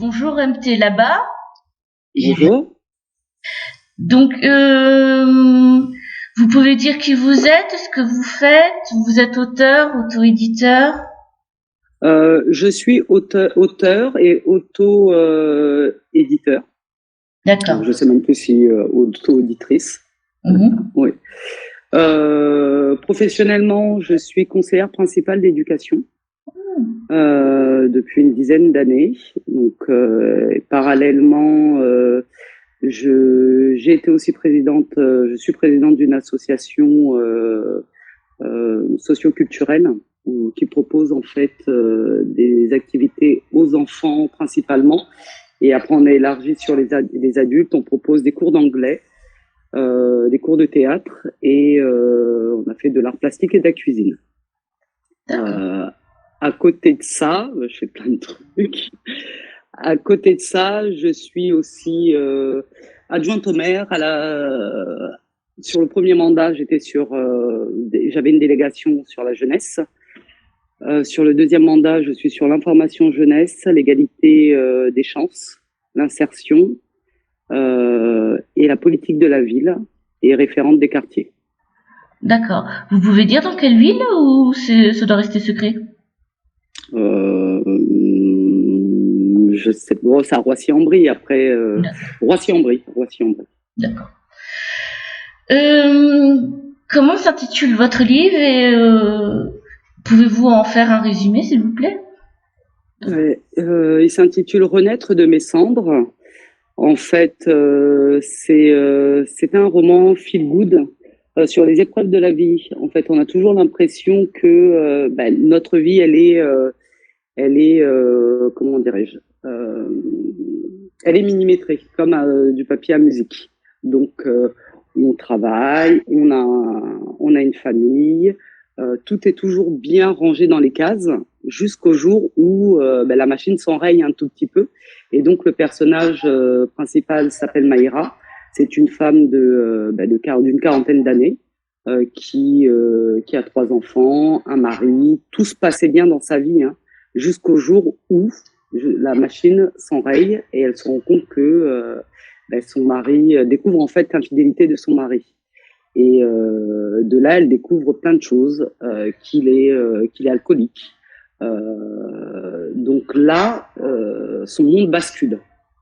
Bonjour MT là-bas. Bonjour. Donc, vous pouvez dire qui vous êtes, ce que vous faites. Vous êtes auteur, auto-éditeur. Je suis auteur et auto-éditeur. D'accord. Je sais même plus si auto-auditrice. Oui. Professionnellement, je suis conseillère principale d'éducation depuis une dizaine d'années. Donc, parallèlement, j'ai été aussi présidente. Je suis présidente d'une association socio-culturelle qui propose en fait des activités aux enfants principalement. Et après, on a élargi sur les adultes. On propose des cours d'anglais, des cours de théâtre et on a fait de l'art plastique et de la cuisine. À côté de ça, je fais plein de trucs. À côté de ça, je suis aussi adjointe au maire. Sur le premier mandat, j'avais une délégation sur la jeunesse. Sur le deuxième mandat, je suis sur l'information jeunesse, l'égalité des chances, l'insertion et la politique de la ville et référente des quartiers. D'accord. Vous pouvez dire dans quelle ville ou ça doit rester secret? Je sais pas, c'est à Roissy-en-Brie après. Roissy-en-Brie. D'accord. Comment s'intitule votre livre et pouvez-vous en faire un résumé, s'il vous plaît? Il s'intitule Renaître de mes cendres. En fait, c'est un roman feel good sur les épreuves de la vie. En fait, on a toujours l'impression que notre vie, elle est comment dirais-je, elle est millimétrée, comme du papier à musique. Donc, on travaille, on a une famille, tout est toujours bien rangé dans les cases, jusqu'au jour où la machine s'enraye un tout petit peu. Et donc, le personnage principal s'appelle Maïra. C'est une femme d'une quarantaine d'années qui a 3 enfants, un mari. Tout se passait bien dans sa vie, hein, jusqu'au jour où la machine s'enraye et elle se rend compte que son mari découvre en fait l'infidélité de son mari. Et de là, elle découvre plein de choses, qu'il est alcoolique. Donc là, son monde bascule.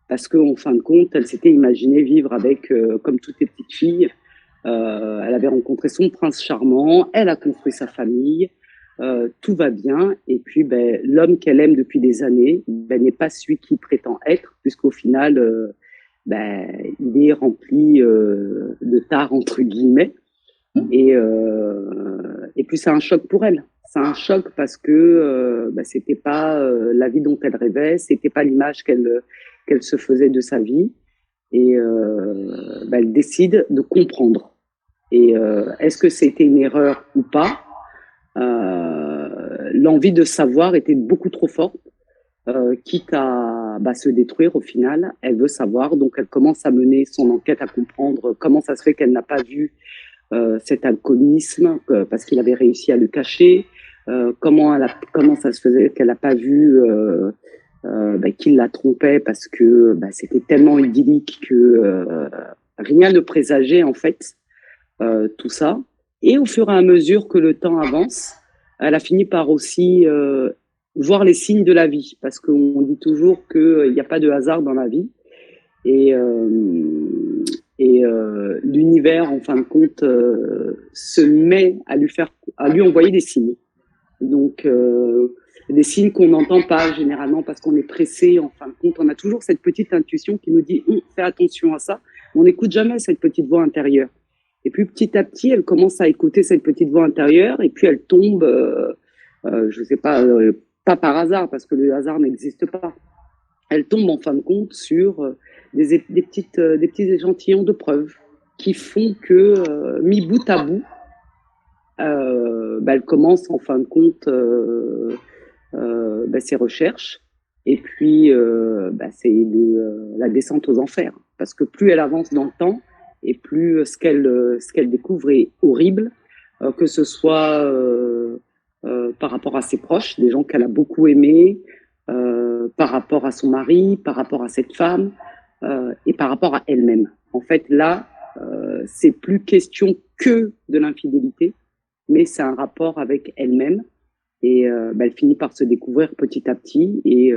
Parce qu'en fin de compte, elle s'était imaginée vivre avec, comme toutes les petites filles, elle avait rencontré son prince charmant, elle a construit sa famille, tout va bien. Et puis, l'homme qu'elle aime depuis des années n'est pas celui qu'il prétend être, puisqu'au final, il est rempli de tares, entre guillemets. Et puis, c'est un choc pour elle. C'est un choc parce que c'était pas la vie dont elle rêvait, c'était pas l'image qu'elle se faisait de sa vie. Et elle décide de comprendre. Et est-ce que c'était une erreur ou pas? L'envie de savoir était beaucoup trop forte, quitte à se détruire au final. Elle veut savoir, donc elle commence à mener son enquête, à comprendre comment ça se fait qu'elle n'a pas vu cet alcoolisme, parce qu'il avait réussi à le cacher. Comment ça se faisait qu'elle n'a pas vu qu'il la trompait, parce que c'était tellement idyllique que rien ne présageait en fait tout ça. Et au fur et à mesure que le temps avance, elle a fini par aussi voir les signes de la vie, parce qu'on dit toujours qu'il n'y a pas de hasard dans la vie. Et l'univers, en fin de compte, se met à lui envoyer des signes. Donc, des signes qu'on n'entend pas généralement parce qu'on est pressé. En fin de compte, on a toujours cette petite intuition qui nous dit fais attention à ça. On n'écoute jamais cette petite voix intérieure. Et puis petit à petit, elle commence à écouter cette petite voix intérieure et puis elle tombe, je sais pas, pas par hasard parce que le hasard n'existe pas. Elle tombe en fin de compte sur des petits échantillons de preuves qui font que, mis bout à bout, elle commence en fin de compte ses recherches. Et puis, c'est la descente aux enfers. Parce que plus elle avance dans le temps, et plus ce qu'elle découvre est horrible, que ce soit par rapport à ses proches, des gens qu'elle a beaucoup aimés, par rapport à son mari, par rapport à cette femme et par rapport à elle-même. En fait, là, c'est plus question que de l'infidélité, mais c'est un rapport avec elle-même. Et elle finit par se découvrir petit à petit et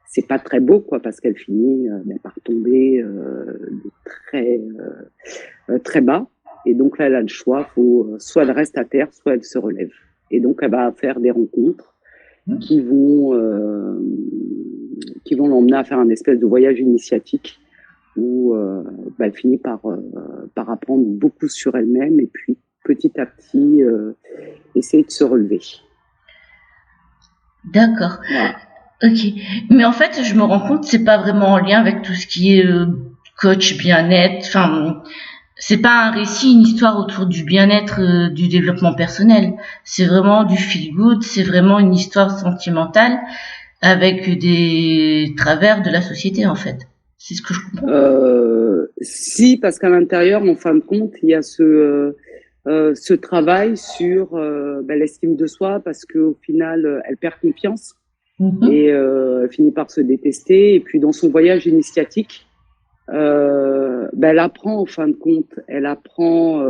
c'est pas très beau quoi parce qu'elle finit par tomber de très bas et donc là elle a le choix, faut soit elle reste à terre, soit elle se relève et donc elle va faire des rencontres qui vont l'emmener à faire un espèce de voyage initiatique où elle finit par apprendre beaucoup sur elle-même et puis petit à petit essayer de se relever. D'accord. Voilà. Ok. Mais en fait, je me rends compte que c'est pas vraiment en lien avec tout ce qui est coach bien-être. Enfin, c'est pas un récit, une histoire autour du bien-être, du développement personnel. C'est vraiment du feel good. C'est vraiment une histoire sentimentale avec des travers de la société, en fait. C'est ce que je comprends. Si, parce qu'à l'intérieur, en fin de compte, il y a ce travail sur l'estime de soi, parce qu'au final, elle perd confiance et elle finit par se détester. Et puis, dans son voyage initiatique, elle apprend, en fin de compte, elle apprend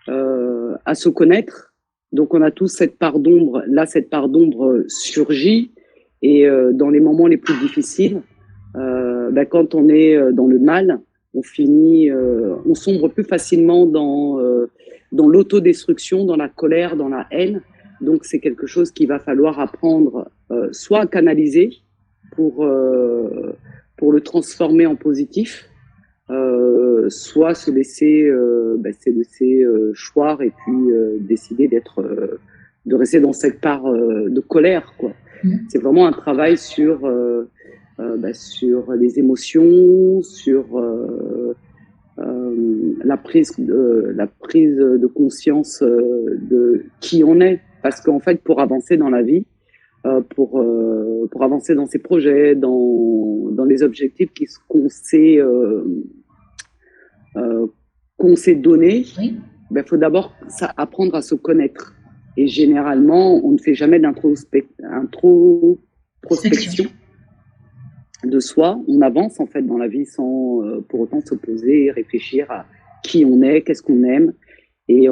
à se connaître. Donc, on a tous cette part d'ombre. Là, cette part d'ombre surgit. Et dans les moments les plus difficiles, quand on est dans le mal, on sombre plus facilement dans l'autodestruction, dans la colère, dans la haine. Donc c'est quelque chose qu'il va falloir apprendre soit à canaliser pour le transformer en positif, soit se laisser choir et puis décider de rester dans cette part de colère, quoi. C'est vraiment un travail sur les émotions, sur la prise de conscience de qui on est. Parce qu'en fait, pour avancer dans la vie, pour avancer dans ses projets, dans les objectifs qu'on s'est donnés, il faut d'abord apprendre à se connaître. Et généralement, on ne fait jamais d'introspection de soi. On avance en fait dans la vie sans pour autant se poser, réfléchir à qui on est, qu'est-ce qu'on aime. Et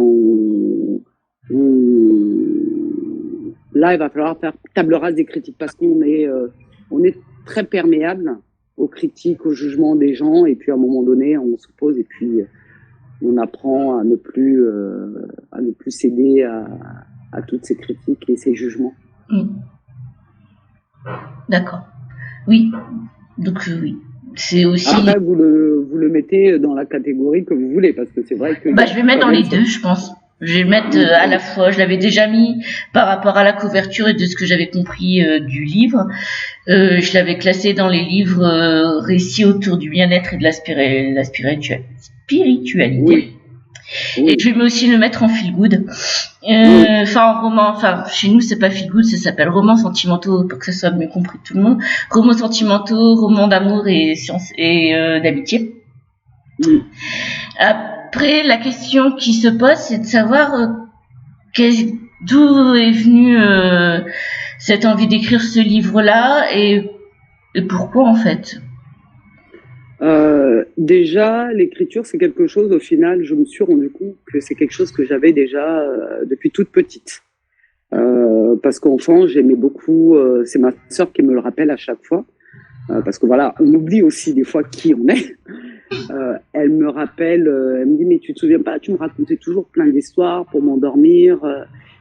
là, il va falloir faire table rase des critiques parce qu'on est très perméable aux critiques, aux jugements des gens. Et puis à un moment donné, on se pose et puis on apprend à ne plus céder à toutes ces critiques et ces jugements. D'accord. Oui. Donc oui. C'est aussi. Après, vous le mettez dans la catégorie que vous voulez, parce que c'est vrai que. Je vais mettre dans les deux, je pense. Je vais mettre à la fois, je l'avais déjà mis par rapport à la couverture et de ce que j'avais compris du livre. Je l'avais classé dans les livres récits autour du bien-être et de la spiritualité. Oui. Et je vais aussi le mettre en feel good. En roman, chez nous c'est pas feel good, ça s'appelle romans sentimentaux pour que ça soit mieux compris de tout le monde. Romans sentimentaux, romans d'amour et d'amitié. Après, la question qui se pose, c'est de savoir d'où est venue cette envie d'écrire ce livre-là et pourquoi en fait. Déjà, l'écriture, c'est quelque chose, au final, je me suis rendu compte que c'est quelque chose que j'avais déjà depuis toute petite. Parce qu'enfant, j'aimais beaucoup, c'est ma sœur qui me le rappelle à chaque fois, parce que voilà, on oublie aussi des fois qui on est. Elle me rappelle, elle me dit, mais tu te souviens pas, tu me racontais toujours plein d'histoires pour m'endormir,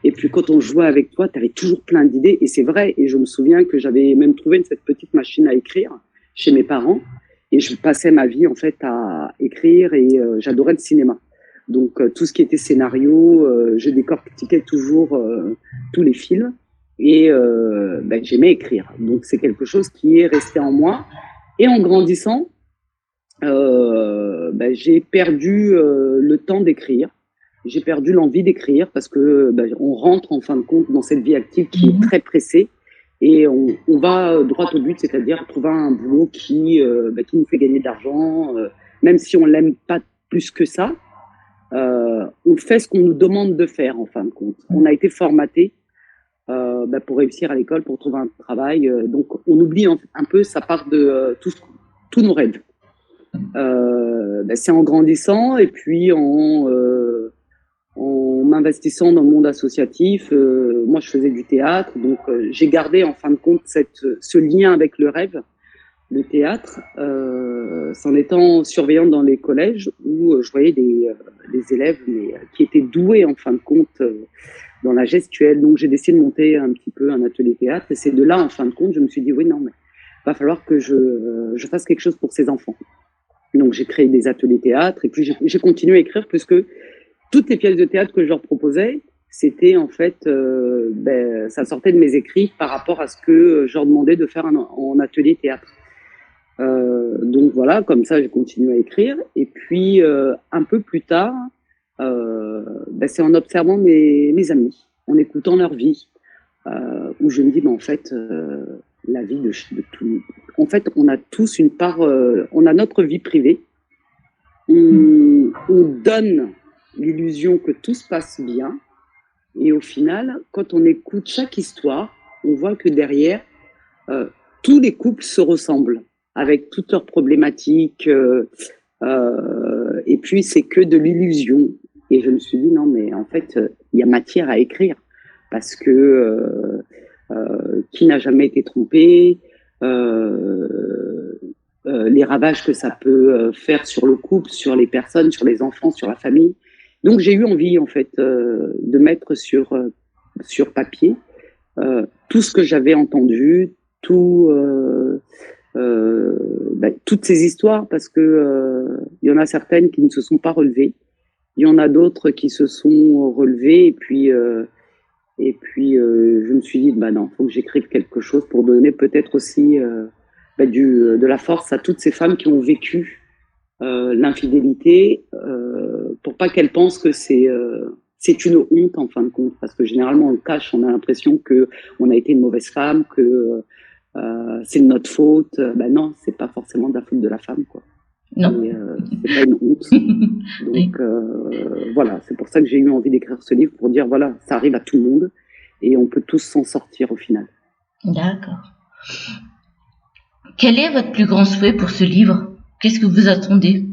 et puis quand on jouait avec toi, tu avais toujours plein d'idées, et c'est vrai, et je me souviens que j'avais même trouvé cette petite machine à écrire chez mes parents, et je passais ma vie en fait à écrire, et j'adorais le cinéma. Donc tout ce qui était scénario, je décortiquais toujours tous les films, et j'aimais écrire. Donc c'est quelque chose qui est resté en moi, et en grandissant, j'ai perdu le temps d'écrire, j'ai perdu l'envie d'écrire parce que on rentre en fin de compte dans cette vie active qui est très pressée et on va droit au but, c'est-à-dire trouver un boulot qui nous fait gagner de l'argent, même si on l'aime pas plus que ça, on fait ce qu'on nous demande de faire en fin de compte. On a été formaté pour réussir à l'école, pour trouver un travail. Donc, on oublie un peu, ça part de tous nos rêves. C'est en grandissant et puis en m'investissant dans le monde associatif. Moi, je faisais du théâtre, donc j'ai gardé en fin de compte ce lien avec le rêve, le théâtre, en étant surveillante dans les collèges où je voyais des élèves qui étaient doués en fin de compte dans la gestuelle. Donc j'ai décidé de monter un petit peu un atelier théâtre et c'est de là en fin de compte je me suis dit oui non mais va falloir que je fasse quelque chose pour ces enfants. Donc j'ai créé des ateliers théâtre et puis j'ai continué à écrire puisque toutes les pièces de théâtre que je leur proposais, c'était en fait, ça sortait de mes écrits par rapport à ce que je leur demandais de faire en atelier théâtre. Donc voilà, comme ça j'ai continué à écrire. Et puis un peu plus tard, c'est en observant mes amis, en écoutant leur vie, où je me dis, en fait, la vie de tout. En fait, on a tous une part, on a notre vie privée. On donne l'illusion que tout se passe bien. Et au final, quand on écoute chaque histoire, on voit que derrière, tous les couples se ressemblent, avec toutes leurs problématiques. Et puis, c'est que de l'illusion. Et je me suis dit, non, mais en fait, il y a matière à écrire. Parce que qui n'a jamais été trompé, les ravages que ça peut faire sur le couple, sur les personnes, sur les enfants, sur la famille. Donc j'ai eu envie en fait de mettre sur papier tout ce que j'avais entendu, toutes ces histoires, parce que il y en a certaines qui ne se sont pas relevées, il y en a d'autres qui se sont relevées, et puis je me suis dit non, faut que j'écrive quelque chose pour donner peut-être aussi de la force à toutes ces femmes qui ont vécu l'infidélité, pour pas qu'elles pensent que c'est une honte en fin de compte, parce que généralement on le cache, on a l'impression que on a été une mauvaise femme, que c'est de notre faute. Non, c'est pas forcément de la faute de la femme, quoi. Non. C'est pas une honte. Donc voilà, c'est pour ça que j'ai eu envie d'écrire ce livre, pour dire voilà, ça arrive à tout le monde et on peut tous s'en sortir au final. D'accord. Quel est votre plus grand souhait pour ce livre? Qu'est-ce que vous attendez?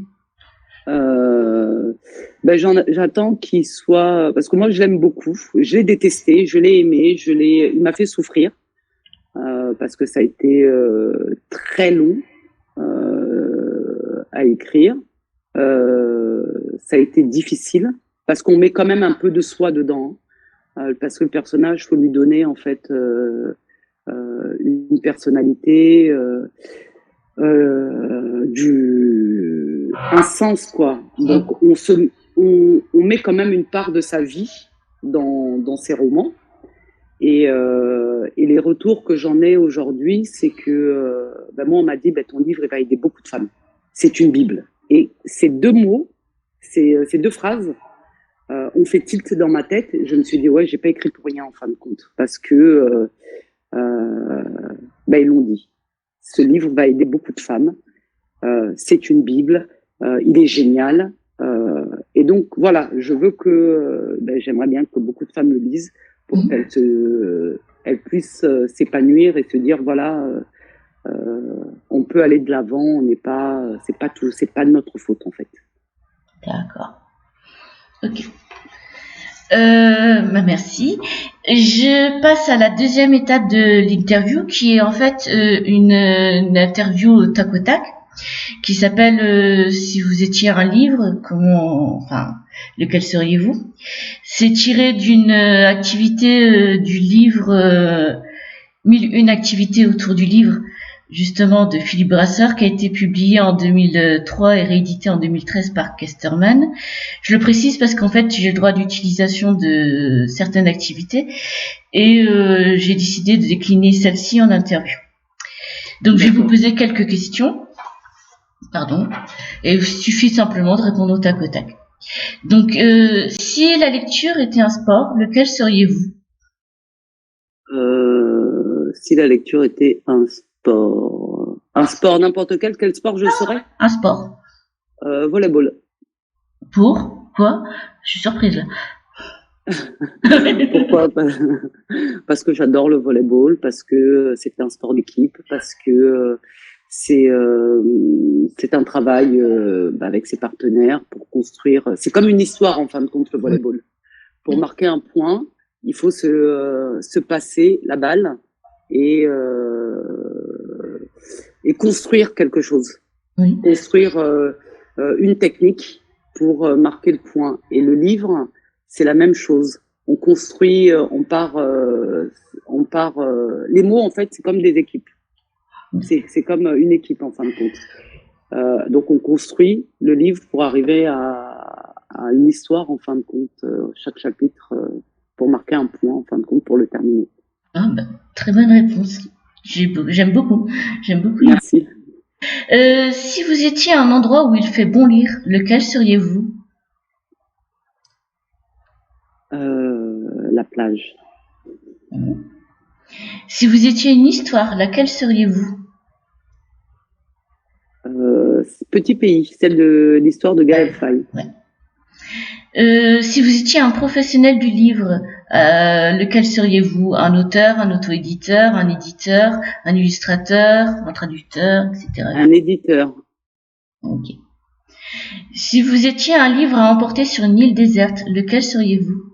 J'attends qu'il soit, parce que moi je l'aime beaucoup, je l'ai détesté, je l'ai aimé, il m'a fait souffrir parce que ça a été très long à écrire. Ça a été difficile parce qu'on met quand même un peu de soi dedans, parce que le personnage, faut lui donner en fait une personnalité, un sens, quoi. Donc on met quand même une part de sa vie dans ses romans. Et les retours que j'en ai aujourd'hui, c'est que moi, on m'a dit ton livre il va aider beaucoup de femmes. C'est une Bible. Et ces deux mots, ces deux phrases, ont fait tilt dans ma tête. Je me suis dit ouais, j'ai pas écrit pour rien en fin de compte, parce que ils l'ont dit. Ce livre va aider beaucoup de femmes. C'est une Bible. Il est génial. Et donc voilà, je veux que j'aimerais bien que beaucoup de femmes le lisent pour qu'elles puissent s'épanouir et se dire voilà, on peut aller de l'avant. On n'est pas, c'est pas de notre faute en fait. D'accord. Ok. Merci. Je passe à la deuxième étape de l'interview, qui est en fait une interview au tac au tac, qui s'appelle si vous étiez un livre, lequel seriez-vous? C'est tiré d'une activité du livre 1001 activités autour du livre, justement, de Philippe Brasseur, qui a été publié en 2003 et réédité en 2013 par Casterman. Je le précise parce qu'en fait, j'ai le droit d'utilisation de certaines activités et j'ai décidé de décliner celle-ci en interview. Donc, je vais vous poser quelques questions. Pardon. Et il suffit simplement de répondre au tac au tac. Donc, si la lecture était un sport, lequel seriez-vous? Si la lecture était un sport n'importe quel sport je serais? Un sport. Volleyball. Pour quoi? Je suis surprise là. Pourquoi? parce que j'adore le volleyball, parce que c'est un sport d'équipe, parce que c'est un travail avec ses partenaires pour construire. C'est comme une histoire en fin de compte le volleyball. Pour marquer un point, il faut se passer la balle et construire quelque chose, construire une technique pour marquer le point. Et le livre, c'est la même chose. On construit, on part. Les mots, en fait, c'est comme des équipes. C'est comme une équipe, en fin de compte. Donc, on construit le livre pour arriver à une histoire, en fin de compte, chaque chapitre, pour marquer un point, en fin de compte, pour le terminer. Ah bah, très bonne réponse. J'aime beaucoup. Merci. Si vous étiez à un endroit où il fait bon lire, lequel seriez-vous? La plage. Si vous étiez une histoire, laquelle seriez-vous? Petit pays, celle de l'histoire de Gaël Faye. Ouais. Si vous étiez un professionnel du livre, lequel seriez-vous? Un auteur, un auto-éditeur, un éditeur, un illustrateur, un traducteur, etc. Un éditeur. Ok. Si vous étiez un livre à emporter sur une île déserte, lequel seriez-vous?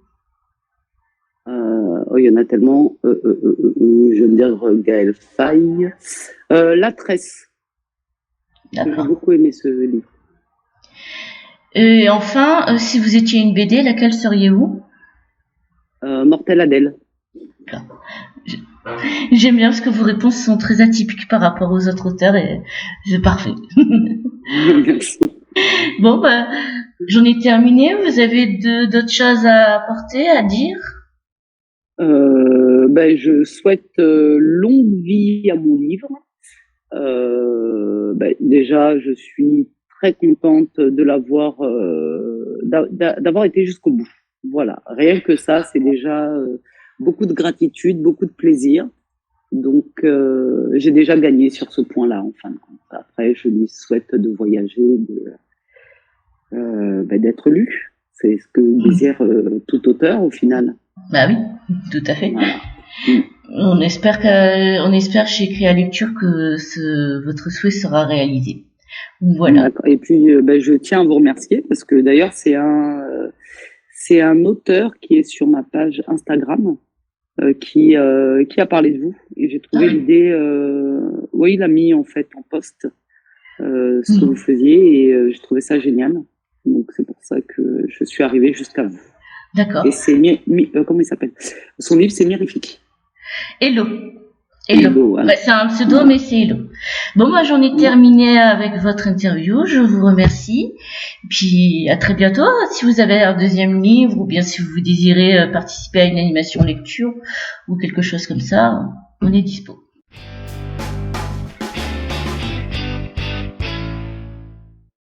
Il y en a tellement. Je veux dire Gaël Faye. La Tresse. J'ai beaucoup aimé ce livre. Et enfin, si vous étiez une BD, laquelle seriez-vous? Mortel Adèle. J'aime bien parce que vos réponses sont très atypiques par rapport aux autres auteurs et c'est parfait. Merci. Bon, bah, j'en ai terminé. Vous avez d'autres choses à apporter, à dire? Je souhaite longue vie à mon livre. Déjà, je suis très contente de l'avoir, d'avoir été jusqu'au bout. Voilà, rien que ça, c'est déjà beaucoup de gratitude, beaucoup de plaisir. Donc, j'ai déjà gagné sur ce point-là, en fin de compte. Après, je lui souhaite de voyager, d'être lu. C'est ce que désire tout auteur, au final. Bah oui, tout à fait. Voilà. On espère chez Créa Lecture que votre souhait sera réalisé. Voilà. D'accord. Et puis, je tiens à vous remercier parce que d'ailleurs, c'est un auteur qui est sur ma page Instagram qui a parlé de vous. Et j'ai trouvé l'idée, oui, il a mis en fait en post ce que vous faisiez et j'ai trouvé ça génial. Donc, c'est pour ça que je suis arrivée jusqu'à vous. D'accord. Et c'est, comment il s'appelle? Son livre, c'est Mirifique. Hello. Voilà. Ouais, c'est un pseudo, mais c'est Hello. Bon, moi, j'en ai terminé avec votre interview. Je vous remercie. Puis, à très bientôt. Si vous avez un deuxième livre, ou bien si vous désirez participer à une animation lecture, ou quelque chose comme ça, on est dispo.